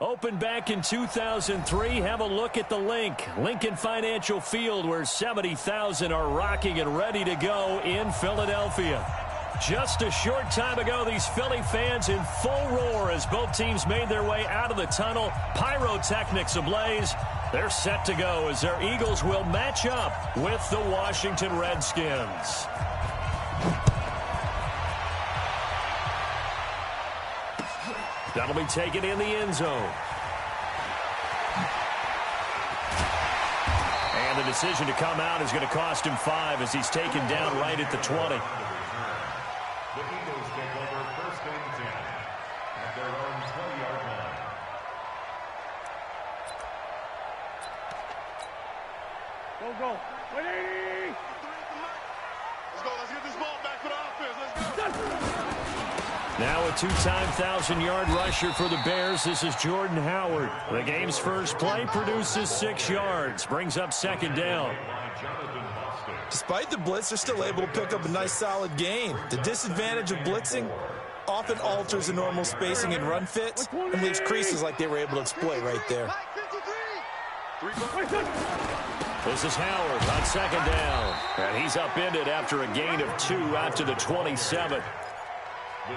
Opened back in 2003, have a look at the link. Lincoln Financial Field, where 70,000 are rocking and ready to go in Philadelphia. Just a short time ago, these Philly fans in full roar as both teams made their way out of the tunnel. Pyrotechnics ablaze. They're set to go as their Eagles will match up with the Washington Redskins. That'll be taken in the end zone. And the decision to come out is going to cost him 5 as he's taken down right at the 20. The Eagles take over first and 10 at their own 20-yard line. Go. 180! Let's go. Let's get this ball back for the offense. Let's go. Now a 2-time 1,000-yard rusher for the Bears. This is Jordan Howard. The game's first play produces 6 yards. Brings up second down. Despite the blitz, they're still able to pick up a nice, solid gain. The disadvantage of blitzing often alters the normal spacing and run fits and leaves creases like they were able to exploit right there. This is Howard on second down. And he's upended after a gain of 2 out to the 27.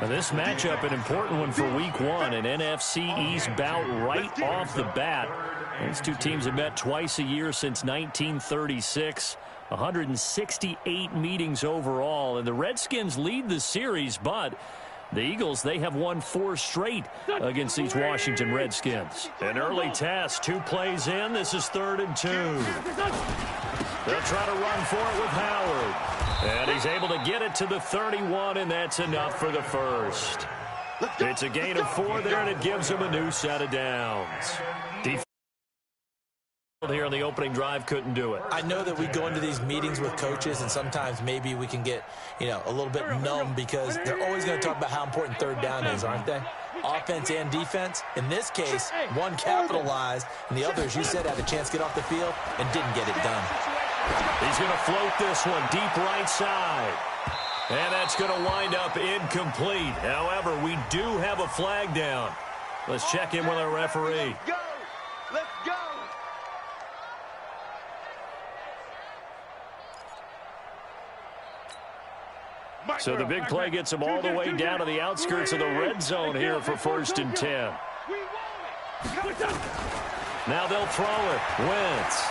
Now this matchup, an important one for Week 1, an NFC East bout right off the bat. These two teams have met twice a year since 1936. 168 meetings overall, and the Redskins lead the series, but the Eagles, they have won 4 straight against these Washington Redskins. An early test, 2 plays in. This is 3rd and 2. They'll try to run for it with Howard. And he's able to get it to the 31, and that's enough for the first. It's a gain of 4 there, and it gives him a new set of downs. Here on the opening drive couldn't do it. I know that we go into these meetings with coaches, and sometimes maybe we can get, a little bit numb because they're always going to talk about how important third down is, aren't they? Offense and defense. In this case, one capitalized, and the other, as you said, had a chance to get off the field and didn't get it done. He's going to float this one deep right side. And that's going to wind up incomplete. However, we do have a flag down. Let's check in with our referee. Let's go. So the big play gets him all the way down to the outskirts of the red zone here for 1st and 10. Now they'll throw it. Wentz.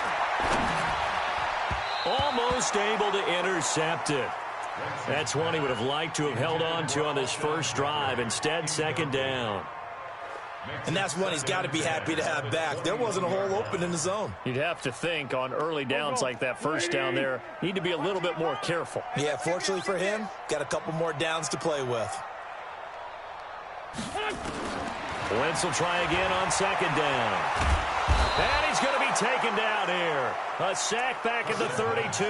Almost able to intercept it. That's one he would have liked to have held on to on his first drive. Instead, second down. And that's one he's got to be happy to have back. There wasn't a hole open in the zone. You'd have to think on early downs like that first down there, need to be a little bit more careful. Yeah, fortunately for him, got a couple more downs to play with. Wentz will try again on second down. And he's going to be taken down here. A sack back at the 32.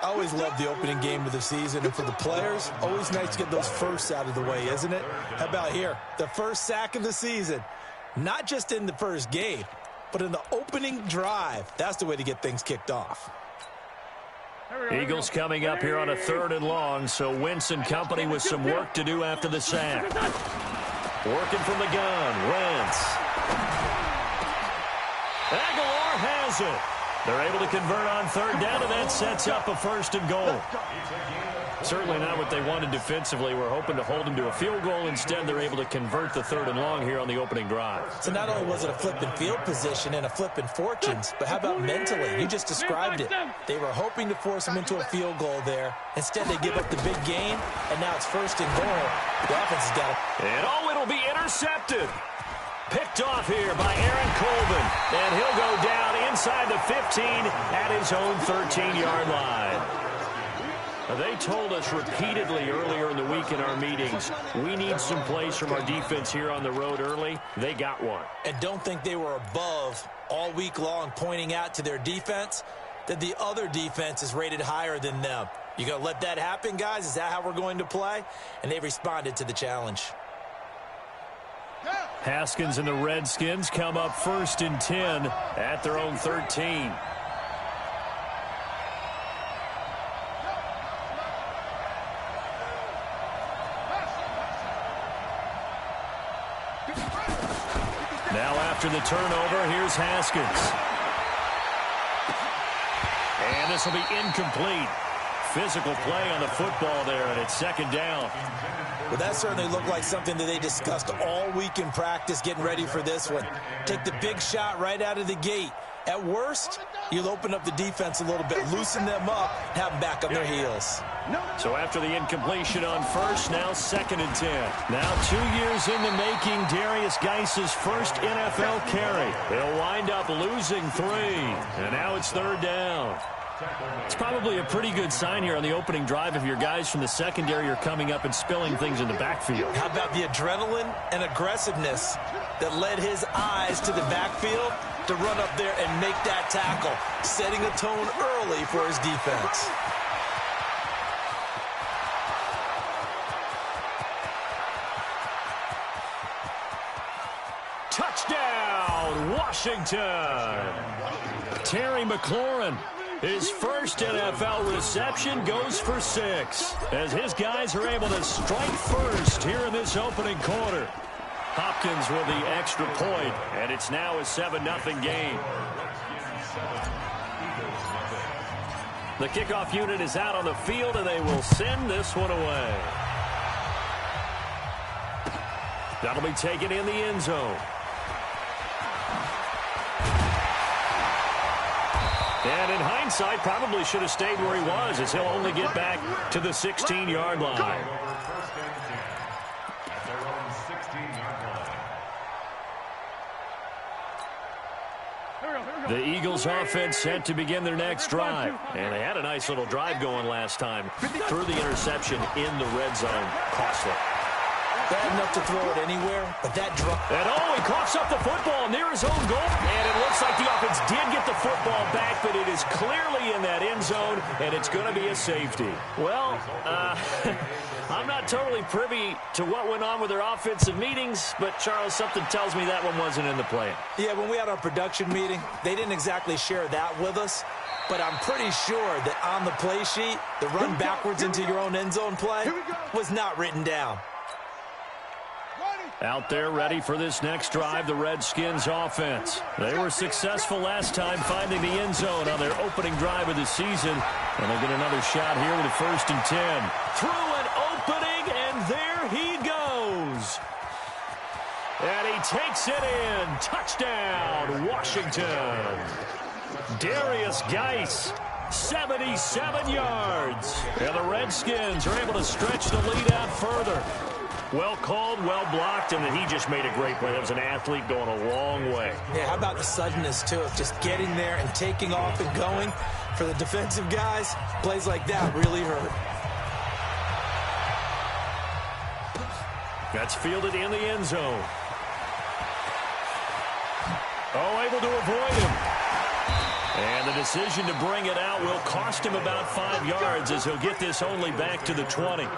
I always love the opening game of the season, and for the players, always nice to get those firsts out of the way, isn't it? How about here? The first sack of the season. Not just in the first game, but in the opening drive. That's the way to get things kicked off. Eagles coming up here on a 3rd and long, so Wentz and company with some work to do after the sack. Working from the gun, Wentz. Aguilar has it. They're able to convert on 3rd down, and that sets up a 1st and goal. Certainly not what they wanted defensively. We're hoping to hold them to a field goal. Instead, they're able to convert the 3rd and long here on the opening drive. So not only was it a flipping field position and a flipping fortunes, but how about mentally? You just described it. They were hoping to force them into a field goal there. Instead, they give up the big gain, and now it's 1st and goal. The offense has got it. And it'll be intercepted. Picked off here by Aaron Colvin. And he'll go down inside the 15 at his own 13-yard line. They told us repeatedly earlier in the week in our meetings, we need some plays from our defense here on the road early. They got one. And don't think they were above all week long pointing out to their defense that the other defense is rated higher than them. You going to let that happen, guys? Is that how we're going to play? And they responded to the challenge. Haskins and the Redskins come up 1st and 10 at their own 13. Now after the turnover, here's Haskins. And this will be incomplete. Physical play on the football there, and it's second down. Well, that certainly looked like something that they discussed all week in practice, getting ready for this one. Take the big shot right out of the gate. At worst, you'll open up the defense a little bit, loosen them up, have them back on their heels. So after the incompletion on first, now 2nd and 10. Now 2 years in the making, Darius Geis's first NFL carry. They'll wind up losing 3, and now it's 3rd down. It's probably a pretty good sign here on the opening drive if your guys from the secondary are coming up and spilling things in the backfield. How about the adrenaline and aggressiveness that led his eyes to the backfield to run up there and make that tackle, setting a tone early for his defense. Touchdown, Washington! Terry McLaurin. His first NFL reception goes for 6 as his guys are able to strike first here in this opening quarter. Hopkins with the extra point, and it's now a 7-0 game. The kickoff unit is out on the field, and they will send this one away. That'll be taken in the end zone. And in hindsight, probably should have stayed where he was, as he'll only get back to the 16-yard line. The Eagles offense set to begin their next drive. And they had a nice little drive going last time. Threw the interception in the red zone. Costly. Bad enough to throw it anywhere, but that drop. And he coughs up the football near his own goal. And it looks like the offense did get the football back, but it is clearly in that end zone, and it's going to be a safety. Well, I'm not totally privy to what went on with their offensive meetings, but, Charles, something tells me that one wasn't in the plan. Yeah, when we had our production meeting, they didn't exactly share that with us. But I'm pretty sure that on the play sheet, the run backwards into your own end zone play was not written down. Out there ready for this next drive, the Redskins offense. They were successful last time finding the end zone on their opening drive of the season. And they'll get another shot here with a 1st and 10. Through an opening, and there he goes. And he takes it in. Touchdown, Washington. Darius Geis, 77 yards. And the Redskins are able to stretch the lead out further. Well called, well blocked, and then he just made a great play. That was an athlete going a long way. Yeah, how about the suddenness to it? Just getting there and taking off and going. For the defensive guys, plays like that really hurt. That's fielded in the end zone. Able to avoid him. And the decision to bring it out will cost him about 5 yards as he'll get this only back to the 20.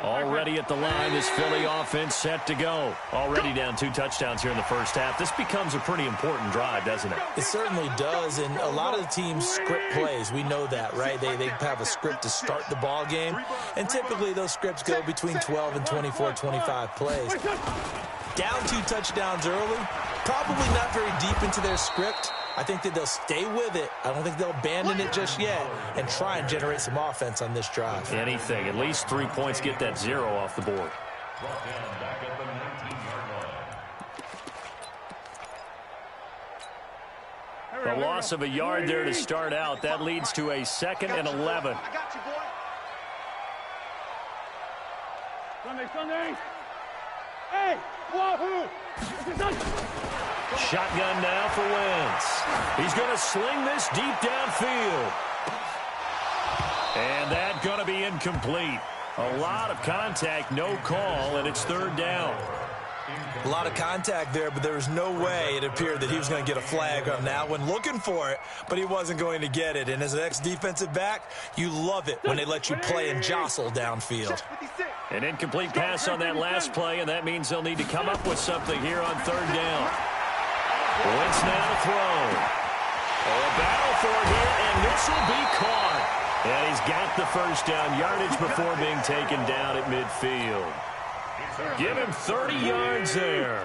Already at the line, this Philly offense set to go. Already down 2 touchdowns here in the first half. This becomes a pretty important drive, doesn't it? It certainly does, and a lot of the teams script plays. We know that, right? They have a script to start the ball game, and typically those scripts go between 12 and 24, 25 plays. Down 2 touchdowns early, probably not very deep into their script. I think that they'll stay with it. I don't think they'll abandon it just yet and try and generate some offense on this drive. Anything. At least 3 points, get that 0 off the board. The loss of a yard there to start out. That leads to a 2nd and 11. Sunday. Hey, wahoo! Shotgun now for Wentz. He's going to sling this deep downfield. And that's going to be incomplete. A lot of contact, no call, and it's 3rd down. A lot of contact there, but there was no way it appeared that he was going to get a flag on that one. Looking for it, but he wasn't going to get it. And as an ex-defensive back, you love it when they let you play and jostle downfield. An incomplete pass on that last play, and that means they'll need to come up with something here on 3rd down. Wentz now to throw. A battle for it here, and this will be caught. And he's got the first down yardage before being taken down at midfield. Give him 30 yards there.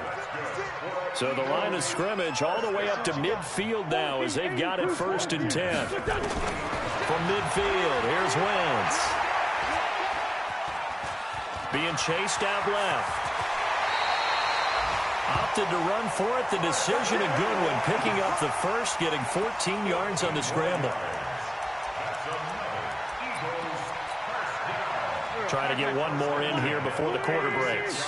So the line of scrimmage all the way up to midfield now as they've got it 1st and 10. From midfield, here's Wentz. Being chased out left. Opted to run for it. The decision a good one. Picking up the first, getting 14 yards on the scramble. Trying to get one more in here before the quarter breaks.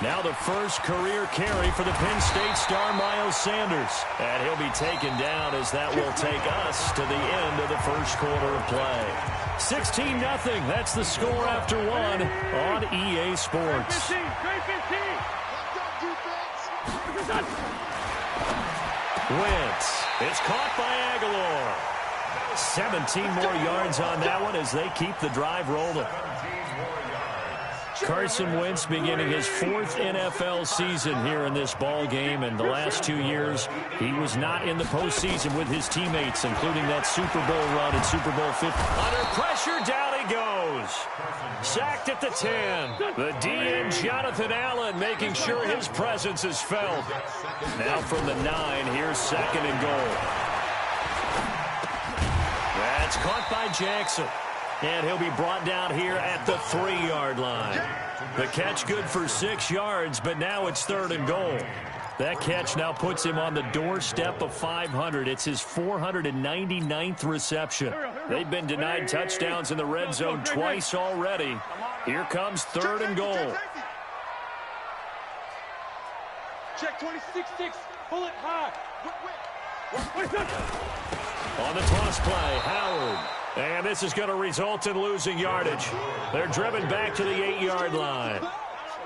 Now the first career carry for the Penn State star Miles Sanders. And he'll be taken down as that will take us to the end of the first quarter of play. 16-0. That's the score after one on EA Sports. Wentz. It's caught by Aguilar. 17 more yards on that one as they keep the drive rolling. Carson Wentz beginning his 4th NFL season here in this ball game, and the last 2 years he was not in the postseason with his teammates, including that Super Bowl run in Super Bowl 50. Under pressure, down he goes. Sacked at the 10. The DN Jonathan Allen making sure his presence is felt. Now from the 9, here's 2nd and goal. That's caught by Jackson. And he'll be brought down here at the 3-yard line. The catch good for 6 yards, but now it's 3rd and goal. That catch now puts him on the doorstep of 500. It's his 499th reception. They've been denied touchdowns in the red zone twice already. Here comes 3rd and goal. Check 26-6. Pull it high. On the toss play, Howard. And this is going to result in losing yardage. They're driven back to the 8-yard line.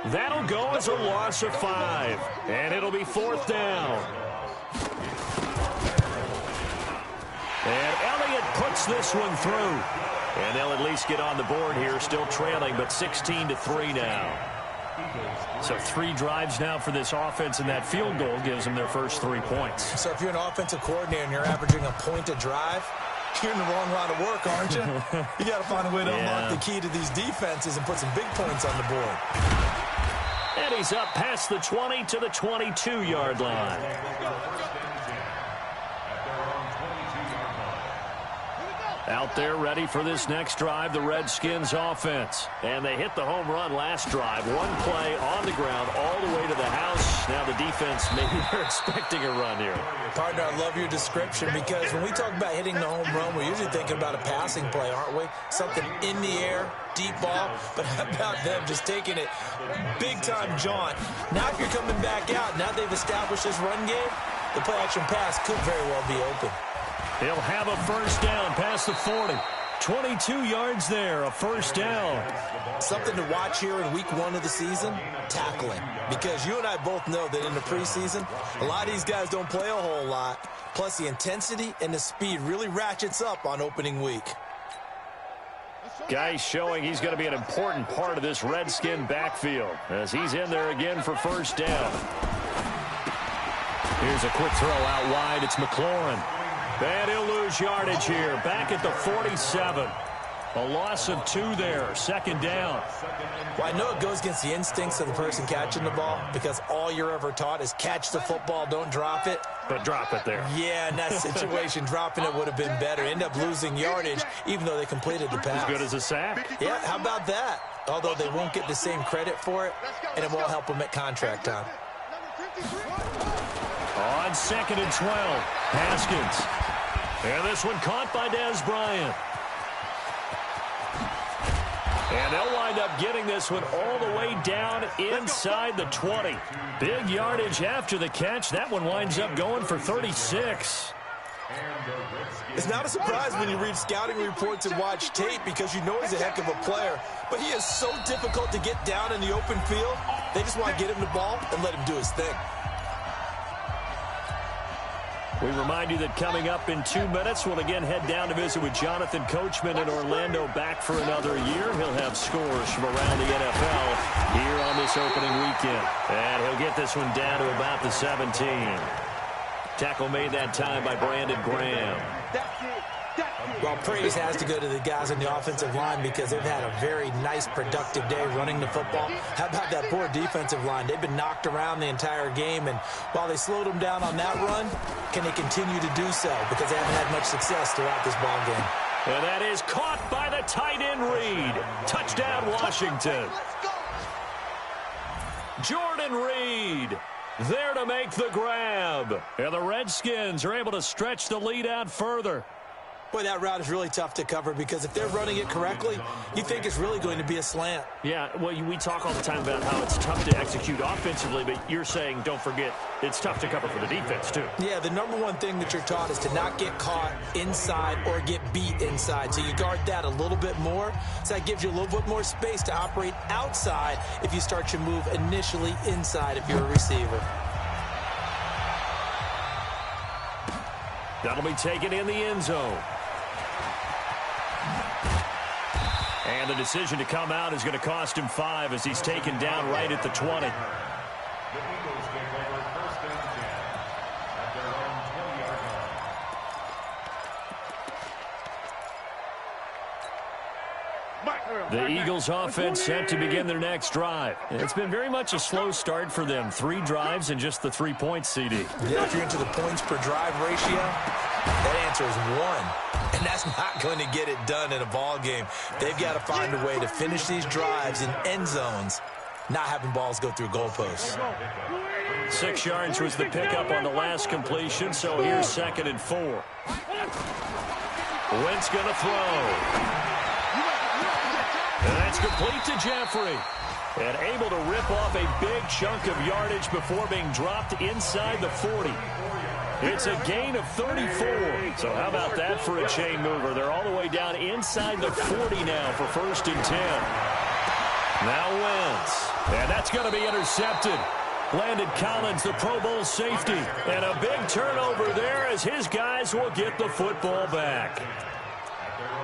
That'll go as a loss of 5. And it'll be 4th down. And Elliott puts this one through. And they'll at least get on the board here, still trailing, but 16-3 now. So 3 drives now for this offense, and that field goal gives them their first 3 points. So if you're an offensive coordinator and you're averaging a point a drive, you're in the wrong line of work, aren't you? You got to find a way to unlock the key to these defenses and put some big points on the board. And he's up past the 20 to the 22-yard line. Out there ready for this next drive, the Redskins offense. And they hit the home run last drive. One play on the ground all the way to the house. Now the defense, maybe they're expecting a run here. Partner, I love your description because when we talk about hitting the home run, we're usually thinking about a passing play, aren't we? Something in the air, deep ball. But how about them just taking it big-time jaunt? Now if you're coming back out, now they've established this run game, the play-action pass could very well be open. He'll have a first down past the 40. 22 yards there, a first down. Something to watch here in week 1 of the season, tackling. Because you and I both know that in the preseason, a lot of these guys don't play a whole lot. Plus the intensity and the speed really ratchets up on opening week. Guy showing he's going to be an important part of this Redskin backfield as he's in there again for first down. Here's a quick throw out wide. It's McLaurin. And he'll lose yardage here. Back at the 47. A loss of 2 there. 2nd down. Well, I know it goes against the instincts of the person catching the ball because all you're ever taught is catch the football, don't drop it. But drop it there. Yeah, in that situation, dropping it would have been better. End up losing yardage, even though they completed the pass. As good as a sack. Yeah, how about that? Although they won't get the same credit for it, and it won't help them at contract time. On 2nd and 12, Haskins. And this one caught by Dez Bryant. And they'll wind up getting this one all the way down inside the 20. Big yardage after the catch. That one winds up going for 36. It's not a surprise when you read scouting reports and watch tape because you know he's a heck of a player. But he is so difficult to get down in the open field. They just want to get him the ball and let him do his thing. We remind you that coming up in 2 minutes, we'll again head down to visit with Jonathan Coachman in Orlando, back for another year. He'll have scores from around the NFL here on this opening weekend. And he'll get this one down to about the 17. Tackle made that time by Brandon Graham. Well, praise has to go to the guys on the offensive line because they've had a very nice, productive day running the football. How about that poor defensive line? They've been knocked around the entire game, and while they slowed them down on that run, can they continue to do so? Because they haven't had much success throughout this ball game. And that is caught by the tight end Reed. Touchdown, Washington. Jordan Reed there to make the grab. And the Redskins are able to stretch the lead out further. Boy, that route is really tough to cover because if they're running it correctly, you think it's really going to be a slant. Yeah, well, we talk all the time about how it's tough to execute offensively, but you're saying, don't forget, it's tough to cover for the defense, too. Yeah, the number one thing that you're taught is to not get caught inside or get beat inside. So you guard that a little bit more. So that gives you a little bit more space to operate outside if you start your move initially inside if you're a receiver. That'll be taken in the end zone. And the decision to come out is going to cost him 5 as he's taken down right at the 20. The Eagles take over first and 10 at their own 20-yard line. The Eagles offense set to begin their next drive. It's been very much a slow start for them. 3 drives and just the 3 points, CD. Yeah, if you're into the points per drive ratio, that answer is 1. And that's not going to get it done in a ball game. They've got to find a way to finish these drives in end zones, not having balls go through goalposts. 6 yards was the pickup on the last completion, so here's 2nd and 4. Wentz going to throw. And that's complete to Jeffrey. And able to rip off a big chunk of yardage before being dropped inside the 40. It's a gain of 34. So how about that for a chain mover? They're all the way down inside the 40 now for 1st and 10. Now Wentz. And that's going to be intercepted. Landon Collins, the Pro Bowl safety. And a big turnover there as his guys will get the football back.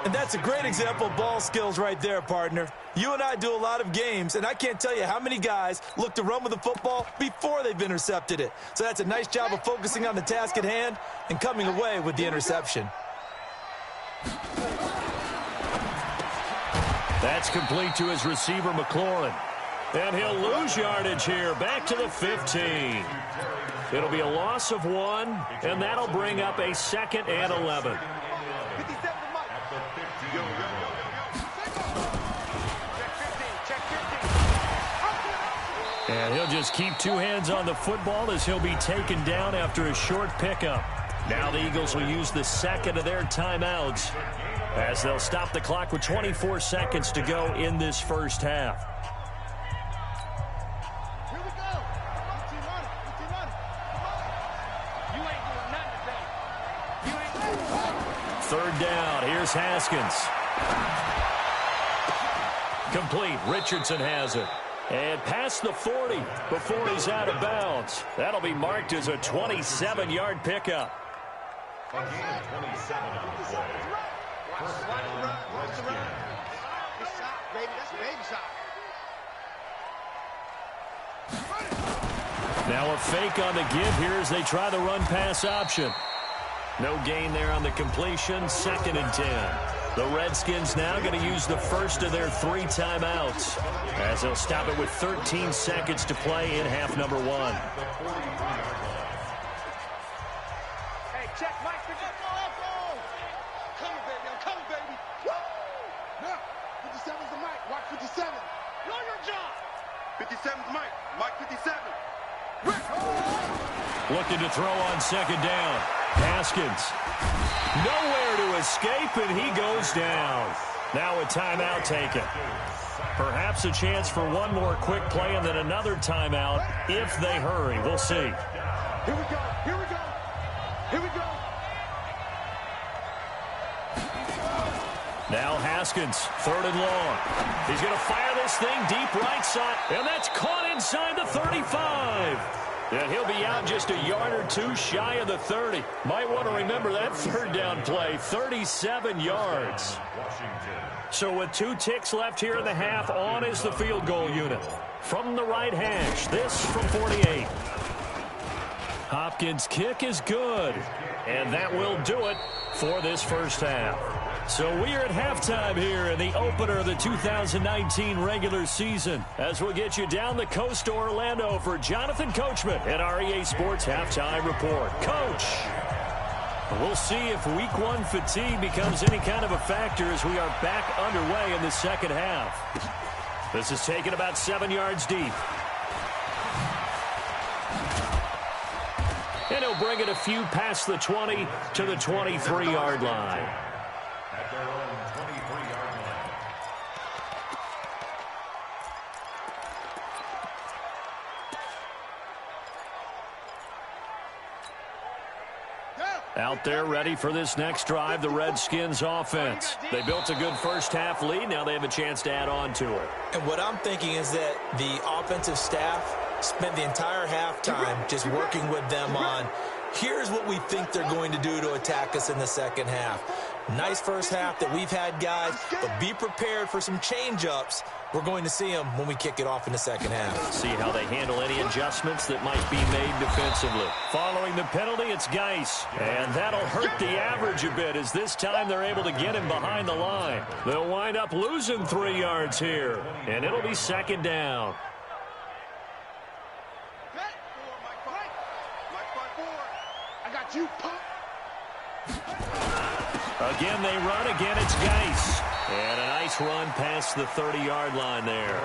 And that's a great example of ball skills right there, partner. You and I do a lot of games, and I can't tell you how many guys look to run with the football before they've intercepted it. So that's a nice job of focusing on the task at hand and coming away with the interception. That's complete to his receiver, McLaurin. And he'll lose yardage here, back to the 15. It'll be a loss of 1, and that'll bring up a 2nd and 11. And he'll just keep 2 hands on the football as he'll be taken down after a short pickup. Now the Eagles will use the 2nd of their timeouts as they'll stop the clock with 24 seconds to go in this first half. Here we go. You ain't doing nothing today. 3rd down. Here's Haskins. Complete. Richardson has it. And past the 40 before he's out of bounds. That'll be marked as a 27-yard pickup. A gain of 27 on the play. First down, Redskins. Good shot, baby. That's a baby shot. Now a fake on the give here as they try the run-pass option. No gain there on the completion. 2nd and 10. The Redskins now going to use the first of their 3 timeouts as they'll stop it with 13 seconds to play in half number 1. Hey, check Mike. Come on, baby. I'm coming, baby. Woo! Now, 57's the mic. Watch 57. Know your job. 57's Mike. Mike 57. Looking to throw on 2nd down. Haskins. Nowhere to escape, and he goes down. Now a timeout taken. Perhaps a chance for one more quick play and then another timeout if they hurry. We'll see. Here we go. Here we go. Here we go. Now Haskins, 3rd and long. He's going to fire this thing deep right side, and that's caught inside the 35. And he'll be out just a yard or 2 shy of the 30. Might want to remember that 3rd down play, 37 yards. So with 2 ticks left here in the half, on is the field goal unit. From the right hash, this from 48. Hopkins' kick is good. And that will do it for this first half. So we are at halftime here in the opener of the 2019 regular season as we'll get you down the coast to Orlando for Jonathan Coachman at our EA Sports Halftime Report. Coach, we'll see if week one fatigue becomes any kind of a factor as we are back underway in the second half. This is taken about 7 yards deep. And he'll bring it a few past the 20 to the 23-yard line. At their own 23-yard line. Out there ready for this next drive, the Redskins offense. They built a good first half lead. Now they have a chance to add on to it. And what I'm thinking is that the offensive staff spent the entire halftime just working with them on, here's what we think they're going to do to attack us in the second half. Nice first half that we've had, guys, but be prepared for some change-ups. We're going to see them when we kick it off in the second half. See how they handle any adjustments that might be made defensively. Following the penalty, it's Geis. And that'll hurt the average a bit as this time they're able to get him behind the line. They'll wind up losing 3 yards here, and it'll be second down. I got you, punk. Again, they run. Again, it's Geis. And a nice run past the 30-yard line there.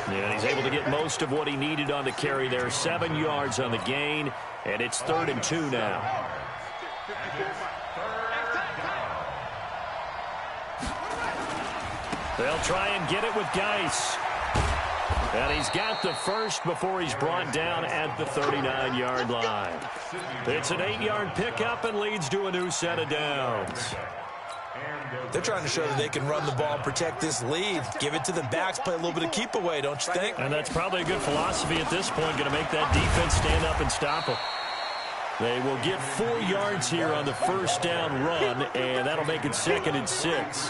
And he's able to get most of what he needed on the carry there. 7 yards on the gain, and it's 3rd and 2 now. They'll try and get it with Geis. And he's got the first before he's brought down at the 39-yard line. It's an 8-yard pickup and leads to a new set of downs. They're trying to show that they can run the ball and protect this lead. Give it to the backs, play a little bit of keep away, don't you think? And that's probably a good philosophy at this point, going to make that defense stand up and stop them. They will get 4 yards here on the first down run, and that'll make it 2nd and 6.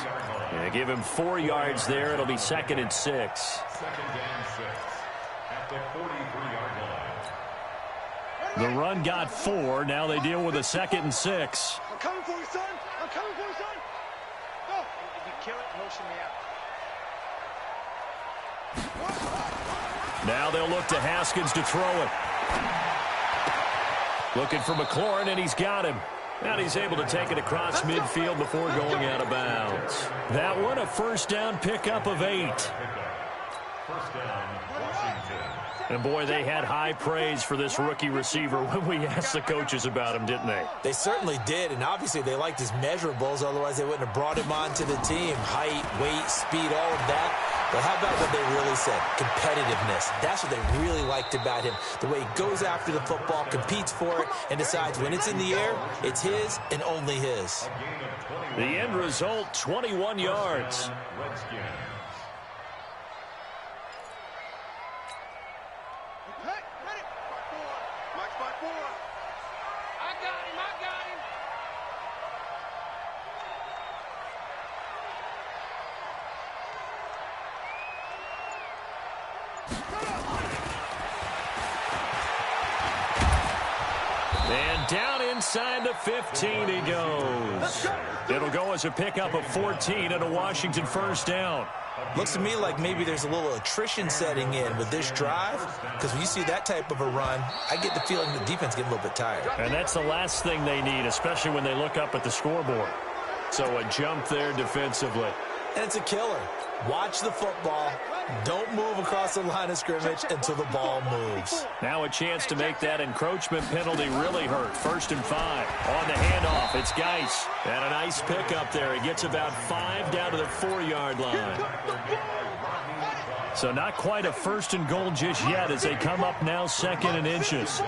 And give him 4 yards there. It'll be 2nd and 6. Second down 6 at the 43-yard line. The run got 4. Now they deal with a 2nd and 6. I'm coming for you, son. I'm coming for you, son. Go. If you kill it, motion me out. Now they'll look to Haskins to throw it. Looking for McLaurin, and he's got him. And he's able to take it across midfield before going out of bounds. That one, a first down pickup of 8. First down, Washington. And, boy, they had high praise for this rookie receiver when we asked the coaches about him, didn't they? They certainly did, and obviously they liked his measurables. Otherwise, they wouldn't have brought him onto the team. Height, weight, speed, all of that. But how about what they really said? Competitiveness. That's what they really liked about him. The way he goes after the football, competes for it, and decides when it's in the air, it's his and only his. The end result, 21 yards. Redskins. And down inside the 15 he goes. It'll go as a pickup of 14 and a Washington first down. Looks to me like maybe there's a little attrition setting in with this drive, because when you see that type of a run, I get the feeling the defense getting a little bit tired. And that's the last thing they need, especially when they look up at the scoreboard. So a jump there defensively. And it's a killer. Watch the football. Don't move across the line of scrimmage until the ball moves. Now a chance to make that encroachment penalty really hurt. 1st and 5. On the handoff, it's Geis. And a nice pickup there. He gets about 5 down to the 4-yard line. So not quite a 1st and goal just yet as they come up now 2nd and inches.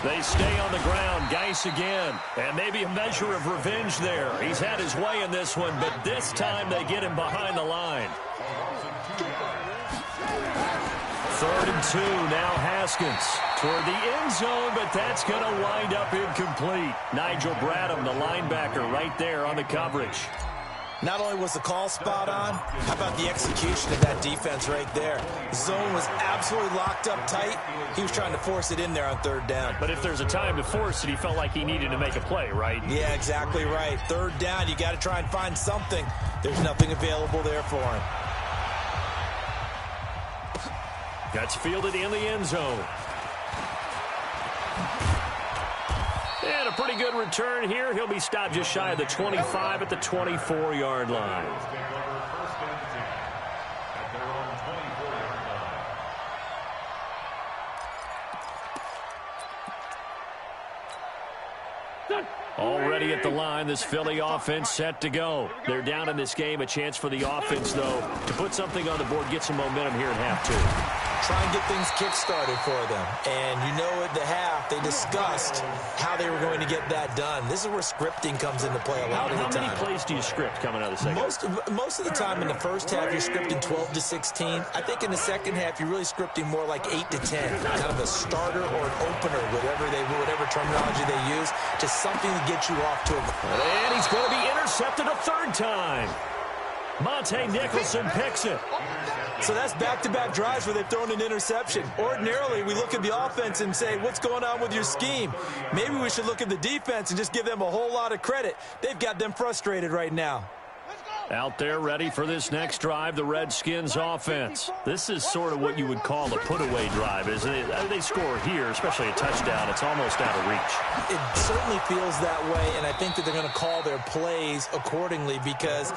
They stay on the ground. Geis again. And maybe a measure of revenge there. He's had his way in this one, but this time they get him behind the line. 3rd and 2. Now Haskins toward the end zone, but that's going to wind up incomplete. Nigel Bradham, the linebacker, right there on the coverage. Not only was the call spot on, how about the execution of that defense right there? The zone was absolutely locked up tight. He was trying to force it in there on third down. But if there's a time to force it, he felt like he needed to make a play, right? Yeah, exactly right. Third down, you got to try and find something. There's nothing available there for him. That's fielded in the end zone. And a pretty good return here. He'll be stopped just shy of the 25 at the 24-yard line. Already at the line, this Philly offense set to go. They're down in this game. A chance for the offense, though, to put something on the board, get some momentum here in half two. Try and get things kick-started for them. And you know at the half, they discussed how they were going to get that done. This is where scripting comes into play a lot of the time. How many plays do you script coming out of the second? Most of the time in the first half, you're scripting 12 to 16. I think in the second half, you're really scripting more like 8 to 10. Kind of a starter or an opener, whatever terminology they use, just something to get you off to a... And he's going to be intercepted a third time. Monte Nicholson picks it. So that's back-to-back drives where they've thrown an interception. Ordinarily, we look at the offense and say, what's going on with your scheme? Maybe we should look at the defense and just give them a whole lot of credit. They've got them frustrated right now. Out there ready for this next drive, the Redskins offense. This is sort of what you would call a put-away drive, isn't it? They score here, especially a touchdown. It's almost out of reach. It certainly feels that way, and I think that they're going to call their plays accordingly because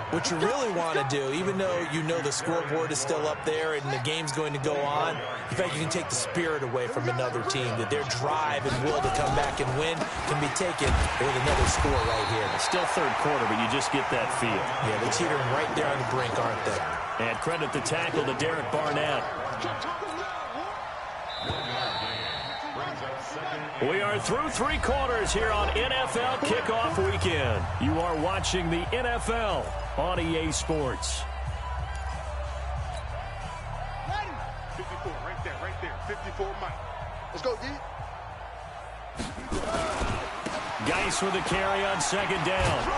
what you really want to do, even though you know the scoreboard is still up there and the game's going to go on, in fact, you can take the spirit away from another team, that their drive and will to come back and win can be taken with another score right here. It's still third quarter, but you just get that feel. Yeah, they're teetering right there on the brink, aren't they? And credit the tackle to Derek Barnett. We are through three quarters here on NFL Kickoff Weekend. You are watching the NFL on EA Sports. 54, right there. 54, Mike. Let's go, D. Geis with a carry on second down.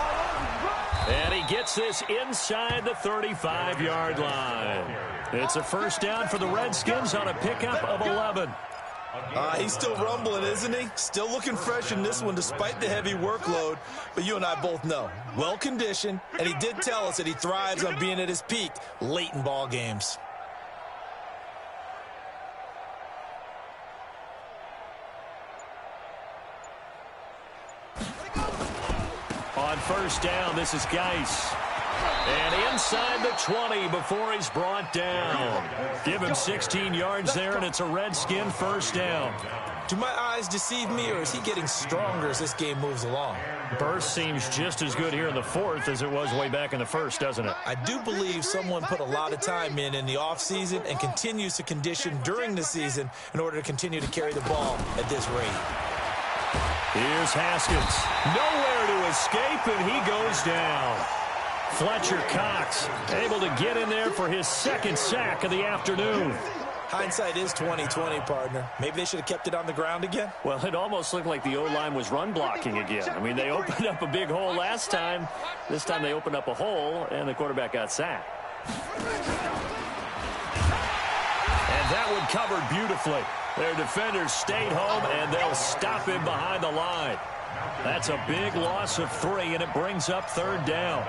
And he gets this inside the 35-yard line. It's a first down for the Redskins on a pickup of 11. He's still rumbling, isn't he? Still looking fresh in this one despite the heavy workload. But you and I both know, well-conditioned, and he did tell us that he thrives on being at his peak late in ball games. On first down, this is Geis. And inside the 20 before he's brought down. Give him 16 yards there, and it's a Redskin first down. Do my eyes deceive me, or is he getting stronger as this game moves along? Burst seems just as good here in the fourth as it was way back in the first, doesn't it? I do believe someone put a lot of time in the offseason and continues to condition during the season in order to continue to carry the ball at this rate. Here's Haskins. Nowhere to escape, and he goes down. Fletcher Cox able to get in there for his second sack of the afternoon. Hindsight is 20/20, partner. Maybe they should have kept it on the ground again. Well, it almost looked like the O-line was run blocking again. I mean, they opened up a big hole last time. This time they opened up a hole, and the quarterback got sacked. And that one covered beautifully. Their defenders stayed home, and they'll stop him behind the line. That's a big loss of 3, and it brings up third down.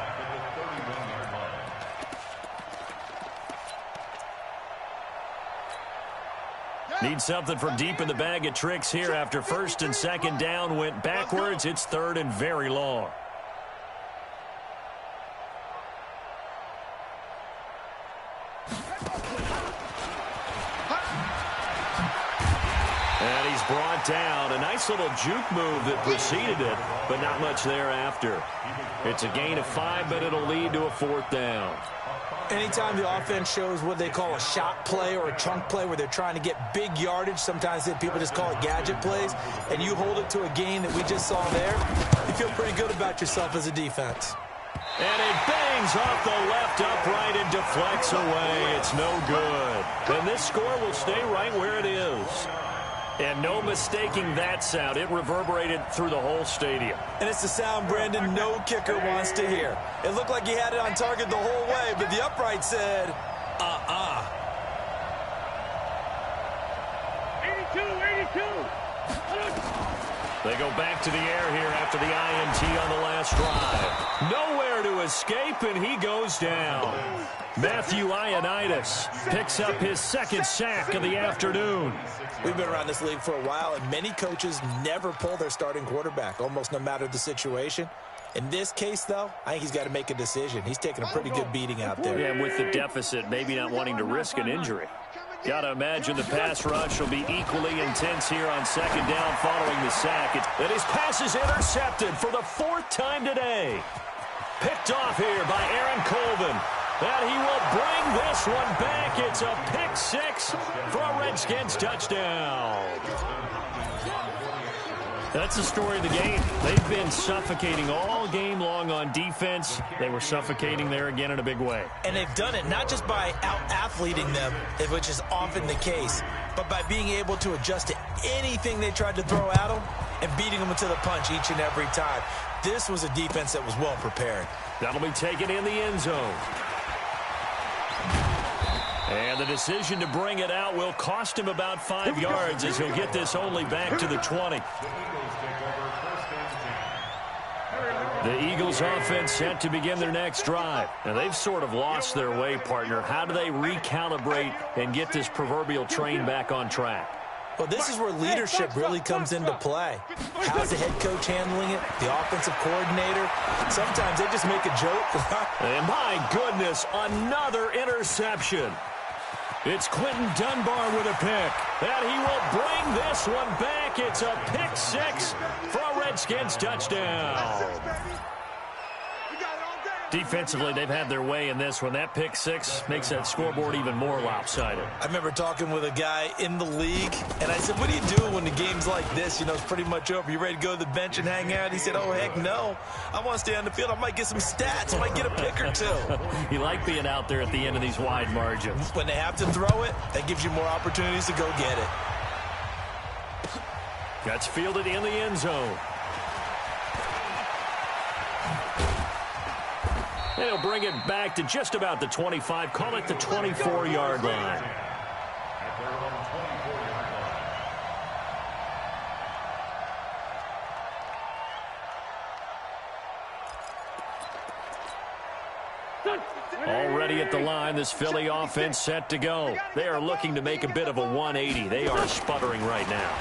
Need something for deep in the bag of tricks here after first and second down went backwards. It's third and very long. And he's brought down. A nice little juke move that preceded it, but not much thereafter. It's a gain of 5, but it'll lead to a fourth down. Anytime the offense shows what they call a shot play or a chunk play where they're trying to get big yardage, sometimes people just call it gadget plays, and you hold it to a gain that we just saw there, you feel pretty good about yourself as a defense. And it bangs off the left upright and deflects away. It's no good. And this score will stay right where it is. And no mistaking that sound. It reverberated through the whole stadium. And it's the sound, Brandon, no kicker wants to hear. It looked like he had it on target the whole way, but the upright said, 82. They go back to the air here after the INT on the last drive. Nowhere to escape, and he goes down. Matthew Ioannidis picks up his second sack of the afternoon. We've been around this league for a while, and many coaches never pull their starting quarterback, almost no matter the situation. In this case, though, I think he's got to make a decision. He's taking a pretty good beating out there. Yeah, with the deficit, maybe not wanting to risk an injury. Got to imagine the pass rush will be equally intense here on second down following the sack. And his pass is intercepted for the fourth time today. Picked off here by Aaron Colvin. And he will bring this one back. It's a pick six for a Redskins touchdown. That's the story of the game. They've been suffocating all game long on defense. They were suffocating there again in a big way. And they've done it not just by out-athleting them, which is often the case, but by being able to adjust to anything they tried to throw at them and beating them to the punch each and every time. This was a defense that was well prepared. That'll be taken in the end zone. And the decision to bring it out will cost him about 5 yards as he'll get this only back to the 20. The Eagles offense set to begin their next drive. Now, they've sort of lost their way, partner. How do they recalibrate and get this proverbial train back on track? Well, this is where leadership really comes into play. How's the head coach handling it? The offensive coordinator? Sometimes they just make a joke. And my goodness, another interception. It's Quentin Dunbar with a pick. And he will bring this one back. It's a pick six for a Redskins touchdown. Defensively, they've had their way in this one. That pick six makes that scoreboard even more lopsided. I remember talking with a guy in the league, and I said, what do you do when the game's like this? You know, it's pretty much over. You ready to go to the bench and hang out? He said, oh, heck no. I want to stay on the field. I might get some stats. I might get a pick or two. You like being out there at the end of these wide margins. When they have to throw it, that gives you more opportunities to go get it. That's fielded in the end zone. And he'll bring it back to just about the 25. Call it the 24-yard line. Already at the line, this Philly offense set to go. They are looking to make a bit of a 180. They are sputtering right now.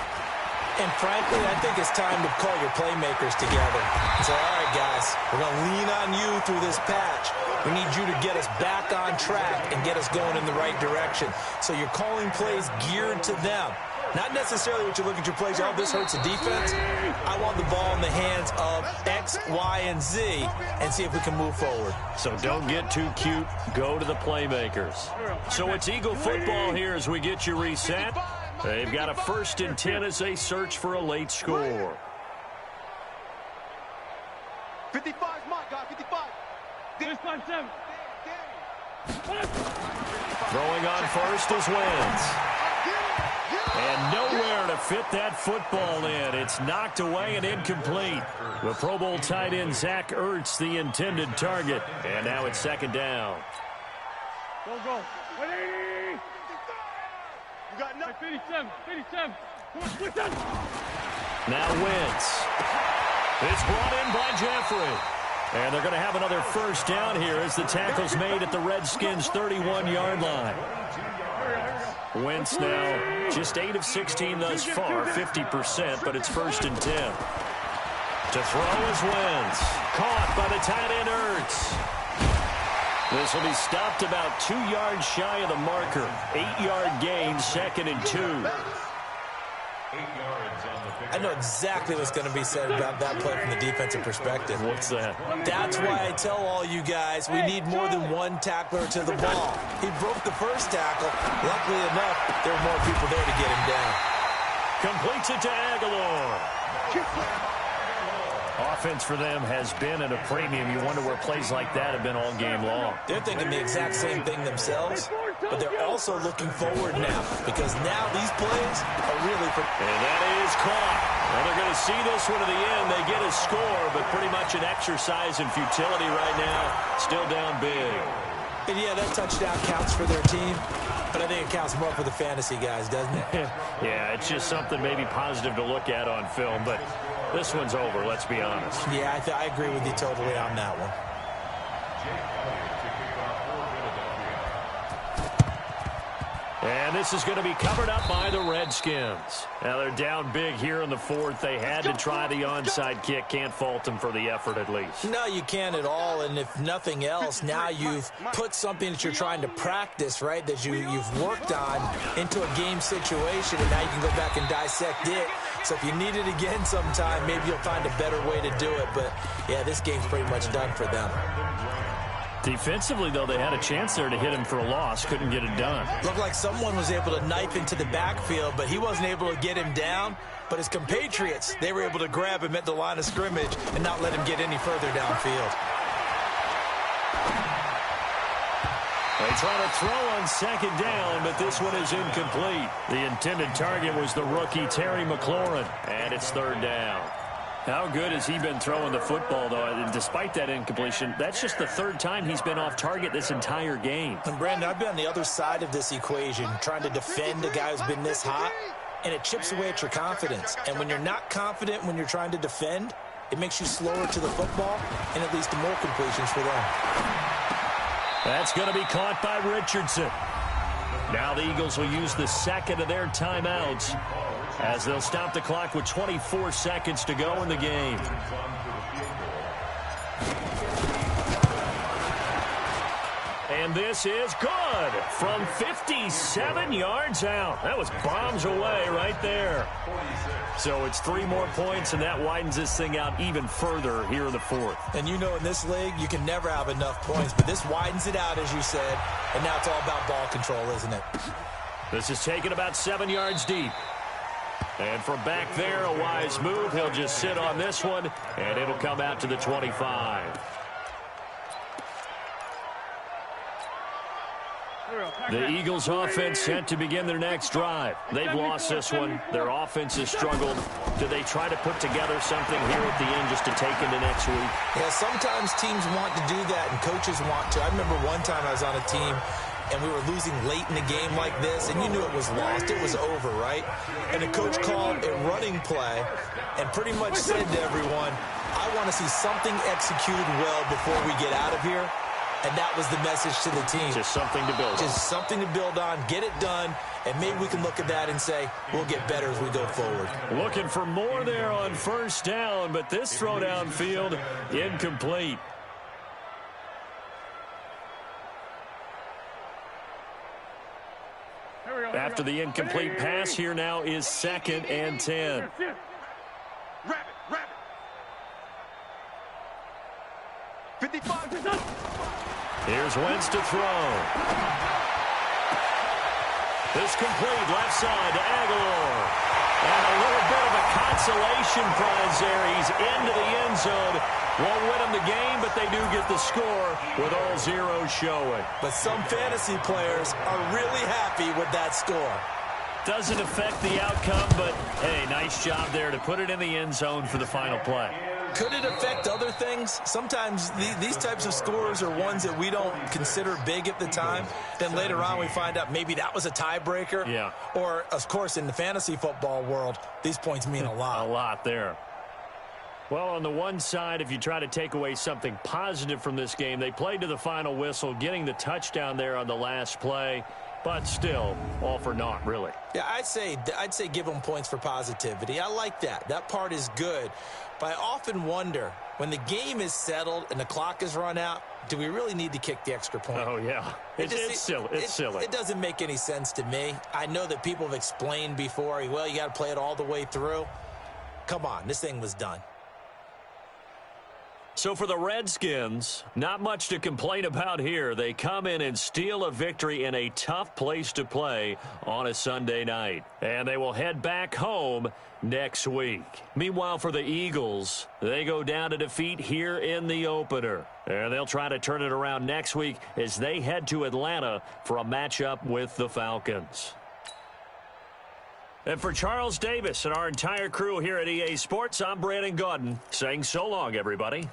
And frankly, I think it's time to call your playmakers together. Say, all right, guys, we're going to lean on you through this patch. We need you to get us back on track and get us going in the right direction. So you're calling plays geared to them. Not necessarily what you look at your plays, oh, this hurts the defense. I want the ball in the hands of X, Y, and Z and see if we can move forward. So don't get too cute. Go to the playmakers. So it's Eagle football here as we get you reset. They've got a 1st and 10 as they search for a late score. 55, my God, 55. 5-7. Throwing on first is Wentz. And nowhere to fit that football in. It's knocked away and incomplete. The Pro Bowl tight end Zach Ertz, the intended target. And now it's 2nd down. Go. 180. You got enough. 57. Come on, switch on. Now Wentz. It's brought in by Jeffrey. And they're going to have another 1st down here as the tackle's made at the Redskins' 31-yard line. Wentz now just 8 of 16 thus far, 50%, but it's 1st and 10. To throw is Wentz. Caught by the tight end Ertz. This will be stopped about 2 yards shy of the marker. 8-yard gain, 2nd and 2. 8 yards on the pick. I know exactly what's going to be said about that play from the defensive perspective. What's that? That's why I tell all you guys we need more than one tackler to the ball. He broke the first tackle. Luckily enough, there were more people there to get him down. Completes it to Aguilar. Offense for them has been at a premium. You wonder where plays like that have been all game long. They're thinking the exact same thing themselves, but they're also looking forward now, because now these plays are really for... And that is caught. Well, they're going to see this one to the end. They get a score, but pretty much an exercise in futility right now. Still down big. And yeah, that touchdown counts for their team, but I think it counts more for the fantasy guys, doesn't it? Yeah, it's just something maybe positive to look at on film, but this one's over, let's be honest. Yeah, I agree with you totally on that one. And this is going to be covered up by the Redskins. Now they're down big here in the fourth. They had to try the onside kick. Can't fault them for the effort at least. No, you can't at all. And if nothing else, now you've put something that you're trying to practice, right, that you've worked on into a game situation, and now you can go back and dissect it. So if you need it again sometime, maybe you'll find a better way to do it. But, yeah, this game's pretty much done for them. Defensively, though, they had a chance there to hit him for a loss. Couldn't get it done. Looked like someone was able to knife into the backfield, but he wasn't able to get him down. But his compatriots, they were able to grab him at the line of scrimmage and not let him get any further downfield. They try to throw on second down, but this one is incomplete. The intended target was the rookie Terry McLaurin, and it's third down. How good has he been throwing the football, though? And despite that incompletion, that's just the third time he's been off target this entire game. And, Brandon, I've been on the other side of this equation, trying to defend a guy who's been this hot, and it chips away at your confidence. And when you're not confident when you're trying to defend, it makes you slower to the football, and it leads to more completions for them. That's going to be caught by Richardson. Now the Eagles will use the second of their timeouts, as they'll stop the clock with 24 seconds to go in the game. And this is good from 57 yards out. That was bombs away right there. So it's 3 more points, and that widens this thing out even further here in the fourth. And you know in this league, you can never have enough points, but this widens it out, as you said, and now it's all about ball control, isn't it? This is taken about 7 yards deep. And from back there, a wise move. He'll just sit on this one, and it'll come out to the 25. The Eagles' offense set to begin their next drive. They've lost this one. Their offense has struggled. Do they try to put together something here at the end just to take into next week? Yeah, sometimes teams want to do that, and coaches want to. I remember one time I was on a team, and we were losing late in a game like this, and you knew it was lost. It was over, right? And the coach called a running play and pretty much said to everyone, I want to see something executed well before we get out of here. And that was the message to the team. Just something to build on. Just something to build on, get it done, and maybe we can look at that and say, we'll get better as we go forward. Looking for more there on first down, but this throw downfield, incomplete. After the incomplete pass, here now is 2nd and 10. Rabbit. 55. Here's Wentz to throw. This complete, left side to Aguilar. And a little bit of a consolation prize there. He's into the end zone. Won't win them the game, but they do get the score with all zeros showing. But some fantasy players are really happy with that score. Doesn't affect the outcome, but, hey, nice job there to put it in the end zone for the final play. Could it affect other things? Sometimes these types of scores are ones that we don't consider big at the time. Then later on we find out maybe that was a tiebreaker. Yeah. Or, of course, in the fantasy football world, these points mean a lot. A lot there. Well, on the one side, if you try to take away something positive from this game, they played to the final whistle, getting the touchdown there on the last play. But still, all for naught, really. Yeah, I'd say give them points for positivity. I like that. That part is good. But I often wonder, when the game is settled and the clock is run out, do we really need to kick the extra point? Oh, yeah. It's silly. It's silly. It doesn't make any sense to me. I know that people have explained before, well, you got to play it all the way through. Come on, this thing was done. So for the Redskins, not much to complain about here. They come in and steal a victory in a tough place to play on a Sunday night. And they will head back home next week. Meanwhile, for the Eagles, they go down to defeat here in the opener. And they'll try to turn it around next week as they head to Atlanta for a matchup with the Falcons. And for Charles Davis and our entire crew here at EA Sports, I'm Brandon Gaudin saying so long, everybody.